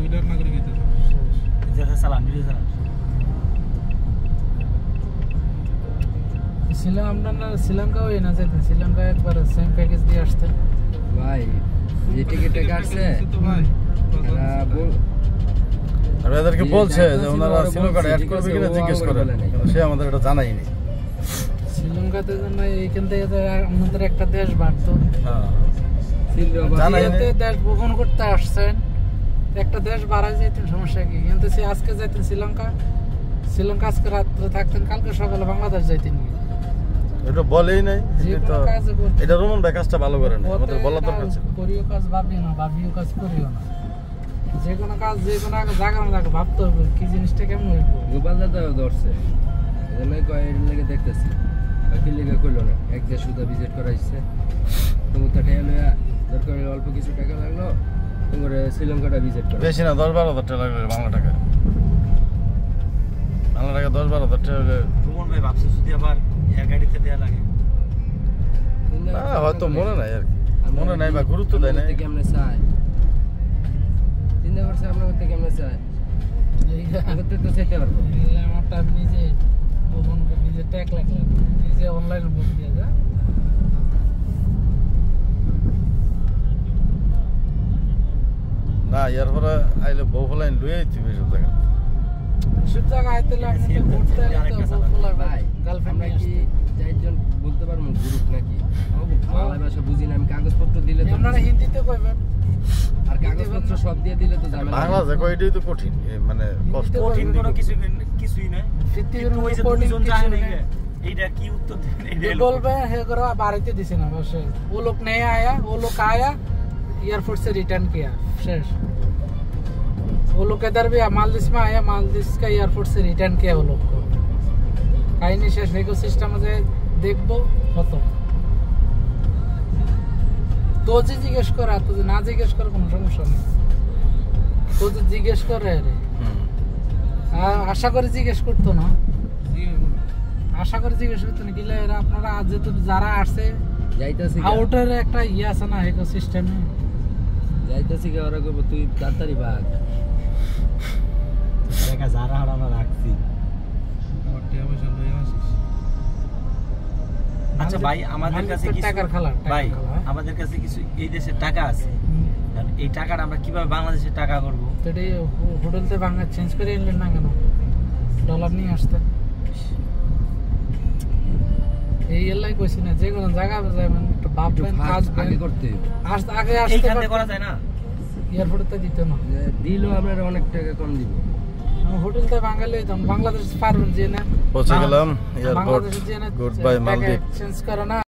ওইটার নাগরিক হইতে যেটা চালান ভিডিও চালান শ্রীলঙ্কা ওই না যেতেন শ্রীলঙ্কা একবার সেম প্যাকেজ দিয়ে আসতে ভাই যে টিকিটটা কাটছে আর এদেরকে বলছে যে ওনারা শ্রীলঙ্কাটা অ্যাড করবে কিনা জিজ্ঞেস করেন কিন্তু সে আমাদের এটা জানাইনি শ্রীলঙ্কাতে জন্য এইখান থেকে আমাদের একটা দেশ বাড়তো জানাইনি দেশ বহন করতে আসছেন একটা দেশ বাড়ায় যেতেন সমস্যা কি কিন্তু সে আজকে যাইতেন শ্রীলঙ্কা আজকে রাত্রে থাকতেন কালকে সকালে বাংলাদেশ যাইতেন এটা বলেই নাই এটা রোমান ভাই কাজটা ভালো করেন আমাদের বলা দরকার ছিল করিও কাজ ভাবিও কাজ করিও না যে কোনো কাজ যে কোনো জায়গা না ভাবতে হবে কি জিনিসটা কেমন হইব গোপাল দাদা ধরছে এজন্যই কয়ের লেগে দেখতেছি বাকি লেগে কইলো না এক দেশ সুদা ভিজিট করাইছে তোমার তো টাকা দরকার অল্প কিছু টাকা লাগলো তোমার শ্রীলঙ্কাটা ভিজিট করা বেশি না 10-12 টাকা লাগবে বাংলা টাকা 10-12 টাকা হলে রুমন ভাই ভাবছে যদি আবার এক গাড়িতে দেয়া লাগে না হয়তো মনে নাই আর কি মনে নাই বা গুরুত্ব দেয় না কেমনে চাই চিন্তা করছে আপনার করতে কেমনে চাই করতে তো চাইতে পারবো আমারটা নিজে নিজে ট্যাগ লাগলাম নিজে অনলাইন বুক দিয়ে যা না এর পরে আইলে বহুলাইন লুয়ে আইছি বেশি জায়গা সব জায়গা আইতে লাগবে ঘুরতে ভাই গার্লফ্রেন্ড কি চারজন বলতে পারবো গ্রুপ নাকি বাংলা ভাষা বুঝি না আমি কাগজপত্র দিলে তো আপনারা হিন্দিতে কইবেন আর কাগজপত্র সব দিয়ে দিলে তো ঝামেলা বাংলা কইটাই তো কঠিন মানে কষ্ট কঠিন কোনো কিছুই না পৃথিবীর ওই যে দুইজন জানে না এইটা কি উত্তর দেন বলবে হে করে বাড়িতে দিছে না বস ও লোক नहीं आया वो लोग आया एयरपोर्ट से रिटर्न किया शेष वो लोग इधर भी मालदीव में आया मालदीव का एयरपोर्ट से रिटर्न किया वो लोग को কাহিনী শেষ ইকোসিস্টেম আছে দেখবো কত তো যে জিজ্ঞেস করা তো না জিজ্ঞেস করে কোনো সমস্যা নেই তো যে জিজ্ঞেস করে রে আশা করে জিজ্ঞেস করতো না আশা করে জিজ্ঞেস করতো না গেলে এরা আপনারা আজ যেহেতু যারা আসছে যাইতাছি আউটার একটা ইয়ে আছে না ইকোসিস্টেমে যাইতাছি কে ওরা কইবো তুই তাড়াতাড়ি ভাগ দেখা যারা হারানো রাখছি আচ্ছা ভাই আমাদের কাছে কিছু টাকার খেলা ভাই আমাদের কাছে কিছু এই দেশের টাকা আছে এই টাকাটা আমরা কিভাবে বাংলাদেশের টাকা করব তো এটাই হোটেলতে বাংলা চেঞ্জ করে এলেন না কেন ডলার নিয়ে আসতেন এই এলাই কইছি না যে কোনো জায়গা যাবেন একটু ভাববেন কাজ আগে করতে আগে আসতে এইখানে করা যায় না এয়ারপোর্টে দিতে না দিলেও আপনারা অনেক টাকা কম দিব হোটেলতে বাঙালি বাংলাদেশ পারবেন যে না পৌঁছে গেলাম এয়ারপোর্ট গুড বাই মালদ্বীপ চেঞ্জ করো না